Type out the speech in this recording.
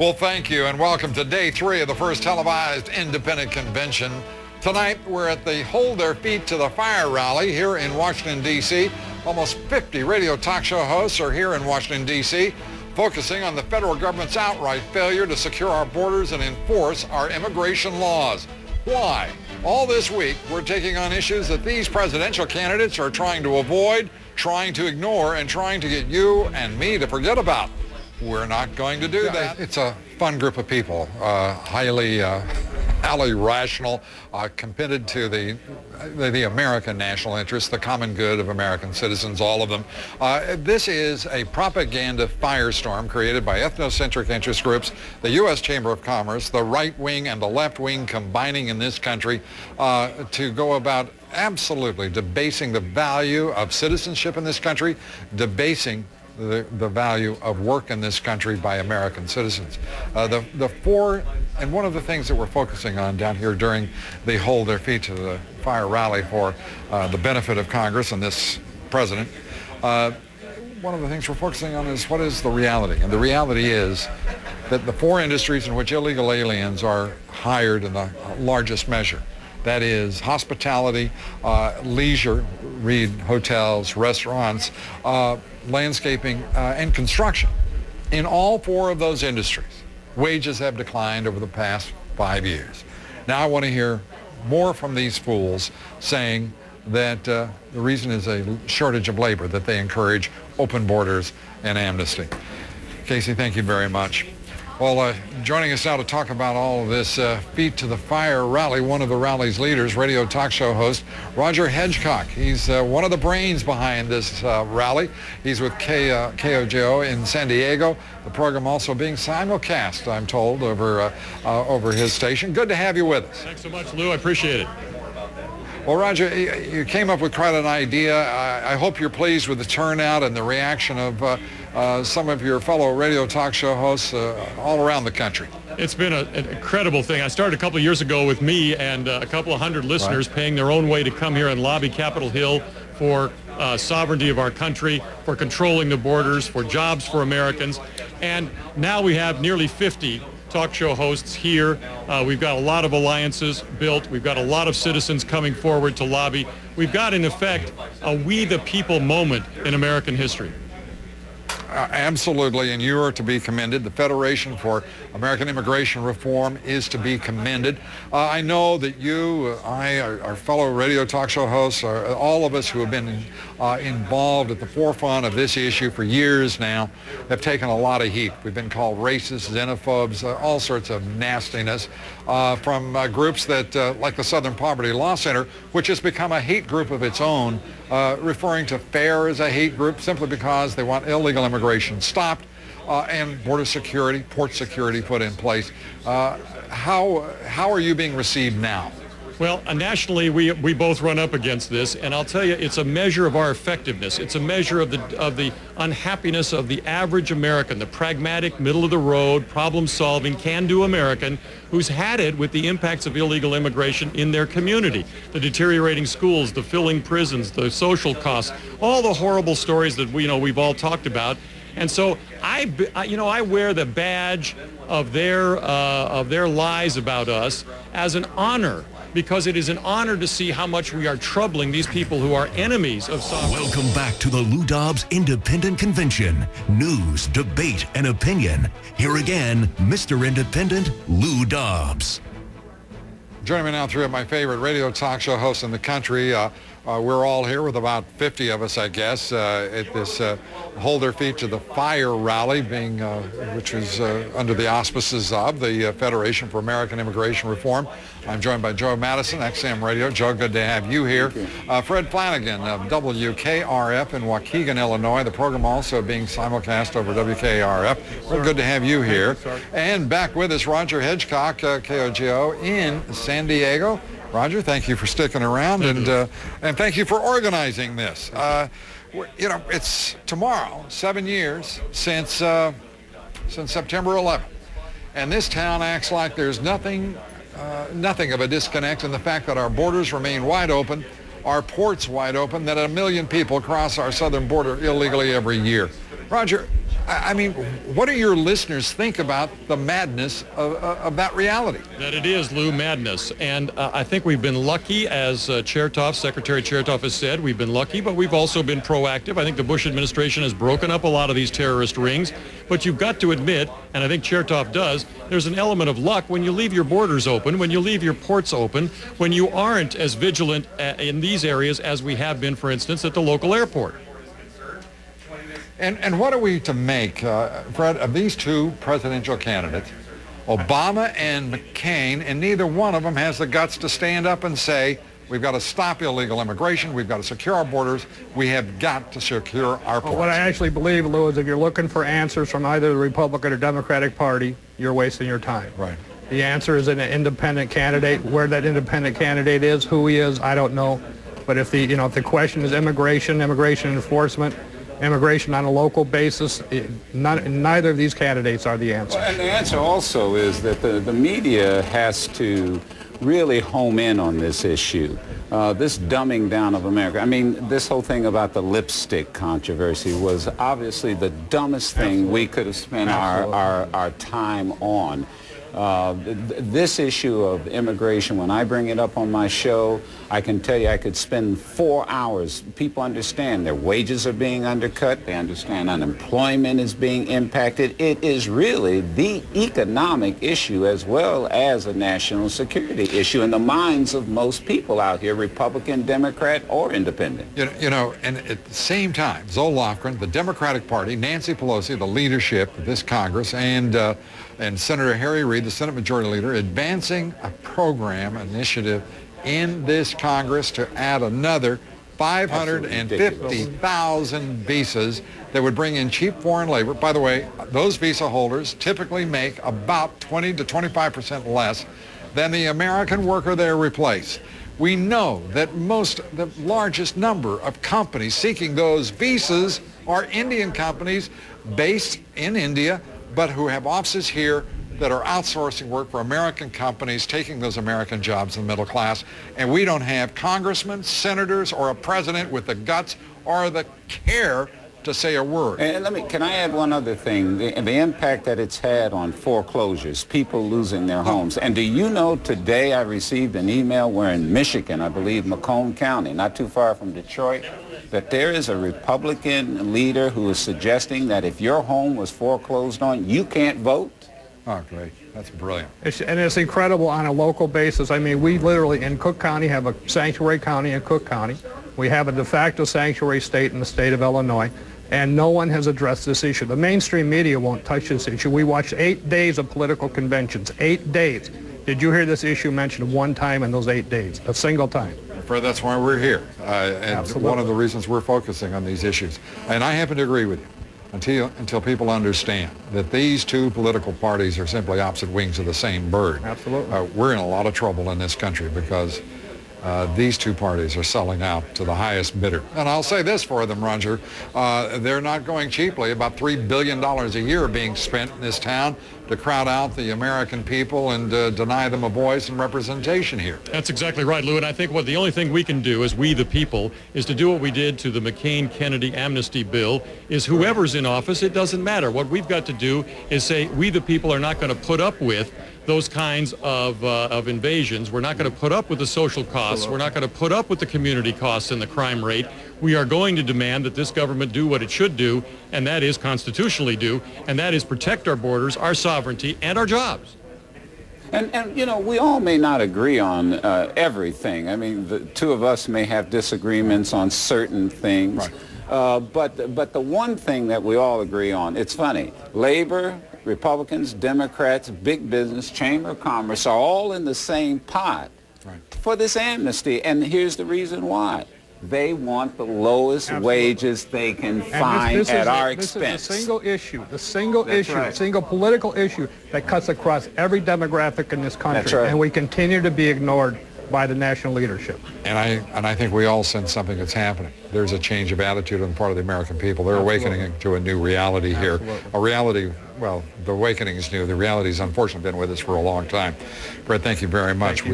Well, thank you, and welcome to day 3 of the first televised independent convention. Tonight, we're at the Hold Their Feet to the Fire rally here in Washington, D.C. Almost 50 radio talk show hosts are here in Washington, D.C., focusing on the federal government's outright failure to secure our borders and enforce our immigration laws. Why? All this week, we're taking on issues that these presidential candidates are trying to avoid, trying to ignore, and trying to get you and me to forget about. We're not going to do that. It's a fun group of people, highly rational, committed to the American national interest, the common good of American citizens, all of them. This is a propaganda firestorm created by ethnocentric interest groups, the U.S. Chamber of Commerce, the right wing and the left wing combining in this country to go about absolutely debasing the value of citizenship in this country, debasing the value of work in this country by American citizens. And one of the things that we're focusing on down here during the Hold Their Feet to the Fire rally for the benefit of Congress and this president, one of the things we're focusing on is what is the reality. And the reality is that the 4 industries in which illegal aliens are hired in the largest measure, that is hospitality, leisure, read hotels, restaurants, landscaping, and construction. In all 4 of those industries, wages have declined over the past 5 years. Now I want to hear more from these fools saying that the reason is a shortage of labor, that they encourage open borders and amnesty. Casey, thank you very much. Well, joining us now to talk about all of this Feet to the Fire rally, one of the rally's leaders, radio talk show host, Roger Hedgecock. He's one of the brains behind this rally. He's with KOJO in San Diego. The program also being simulcast, I'm told, over his station. Good to have you with us. Thanks so much, Lou. I appreciate it. Well, Roger, you came up with quite an idea. I hope you're pleased with the turnout and the reaction of some of your fellow radio talk show hosts all around the country. It's been an incredible thing. I started a couple of years ago with me and a couple of hundred listeners paying their own way to come here and lobby Capitol Hill for sovereignty of our country, for controlling the borders, for jobs for Americans. And now we have nearly 50 talk show hosts here. We've got a lot of alliances built. We've got a lot of citizens coming forward to lobby. We've got, in effect, a we the people moment in American history. Absolutely, and you are to be commended. The Federation for American Immigration Reform is to be commended. I know that you, our fellow radio talk show hosts, all of us who have been involved at the forefront of this issue for years now, have taken a lot of heat. We've been called racist, xenophobes, all sorts of nastiness from groups that, like the Southern Poverty Law Center, which has become a hate group of its own, referring to FAIR as a hate group simply because they want illegal immigration stopped and border security, port security put in place. How are you being received now? Well, nationally, we both run up against this, and I'll tell you, it's a measure of our effectiveness. It's a measure of the unhappiness of the average American, the pragmatic, middle-of-the-road, problem-solving, can-do American who's had it with the impacts of illegal immigration in their community. The deteriorating schools, the filling prisons, the social costs, all the horrible stories that we've all talked about. And so I wear the badge of their lies about us as an honor, because it is an honor to see how much we are troubling these people who are enemies of sovereignty. Welcome back to the Lou Dobbs Independent Convention. News, debate, and opinion. Here again, Mr. Independent, Lou Dobbs. Joining me now, 3 of my favorite radio talk show hosts in the country. We're all here with about 50 of us, I guess, at this Hold Their Feet to the Fire rally, which is under the auspices of the Federation for American Immigration Reform. I'm joined by Joe Madison, XM Radio. Joe, good to have you here. Fred Flanagan of WKRF in Waukegan, Illinois. The program also being simulcast over WKRF. We're good to have you here. And back with us, Roger Hedgecock, KOJO in San Diego. Roger, thank you for sticking around, and thank you for organizing this. It's tomorrow, 7 years since September 11th, and this town acts like there's nothing of a disconnect in the fact that our borders remain wide open, our ports wide open, that 1 million people cross our southern border illegally every year. Roger, I mean, what do your listeners think about the madness of that reality? That it is, Lou, madness. And I think we've been lucky, as Secretary Chertoff has said, we've been lucky, but we've also been proactive. I think the Bush administration has broken up a lot of these terrorist rings. But you've got to admit, and I think Chertoff does, there's an element of luck when you leave your borders open, when you leave your ports open, when you aren't as vigilant in these areas as we have been, for instance, at the local airport. And what are we to make, Fred, of these two presidential candidates, Obama and McCain, and neither one of them has the guts to stand up and say, we've got to stop illegal immigration, we've got to secure our borders, we have got to secure our ports. What I actually believe, Lou, is if you're looking for answers from either the Republican or Democratic Party, you're wasting your time. Right. The answer is an independent candidate. Where that independent candidate is, who he is, I don't know. But if the question is immigration enforcement, immigration on a local basis, neither of these candidates are the answer. Well, and the answer also is that the media has to really home in on this issue. This dumbing down of America. I mean, this whole thing about the lipstick controversy was obviously the dumbest thing we could have spent our time on. This issue of immigration, when I bring it up on my show, I can tell you I could spend 4 hours. People understand their wages are being undercut. They understand unemployment is being impacted. It is really the economic issue as well as a national security issue in the minds of most people out here, Republican, Democrat, or Independent. You know, and at the same time, Zoe Lofgren, the Democratic Party, Nancy Pelosi, the leadership of this Congress, and Senator Harry Reid, the Senate Majority Leader, advancing a program, initiative in this Congress to add another 550,000 visas that would bring in cheap foreign labor. By the way, those visa holders typically make about 20 to 25% less than the American worker they replace. We know that the largest number of companies seeking those visas are Indian companies based in India, but who have offices here that are outsourcing work for American companies, taking those American jobs in the middle class. And we don't have congressmen, senators, or a president with the guts or the care to say a word. And can I add one other thing? The impact that it's had on foreclosures, people losing their homes. And do you know today I received an email where in Michigan, I believe Macomb County, not too far from Detroit, that there is a Republican leader who is suggesting that if your home was foreclosed on, you can't vote? Oh, great. That's brilliant. And it's incredible on a local basis. I mean, we literally in Cook County have a sanctuary county in Cook County. We have a de facto sanctuary state in the state of Illinois, and no one has addressed this issue. The mainstream media won't touch this issue. We watched 8 days of political conventions, 8 days. Did you hear this issue mentioned one time in those 8 days? A single time? Fred, that's why we're here. And Absolutely. one of the reasons we're focusing on these issues. And I happen to agree with you. Until people understand that these two political parties are simply opposite wings of the same bird. Absolutely. We're in a lot of trouble in this country because these two parties are selling out to the highest bidder. And I'll say this for them, Roger, they're not going cheaply. About $3 billion a year being spent in this town to crowd out the American people and deny them a voice and representation here. That's exactly right, Lou. And I think the only thing we can do as we the people is to do what we did to the McCain-Kennedy amnesty bill is whoever's in office, it doesn't matter. What we've got to do is say we the people are not going to put up with those kinds of invasions. We're not going to put up with the social costs. We're not going to put up with the community costs and the crime rate. We are going to demand that this government do what it should do, and that is constitutionally do, and that is protect our borders, our sovereignty, and our jobs. And you know, we all may not agree on everything. I mean, the two of us may have disagreements on certain things. Right. But the one thing that we all agree on, it's funny, labor, Republicans, Democrats, big business, Chamber of Commerce are all in the same pot for this amnesty. And here's the reason why. They want the lowest wages they can find at our expense. This is the single political issue that cuts across every demographic in this country. That's right. And we continue to be ignored by the national leadership. And I think we all sense something that's happening. There's a change of attitude on the part of the American people. They're awakening to a new reality here. A reality, well, the awakening is new. The reality has unfortunately been with us for a long time. Fred, thank you very much.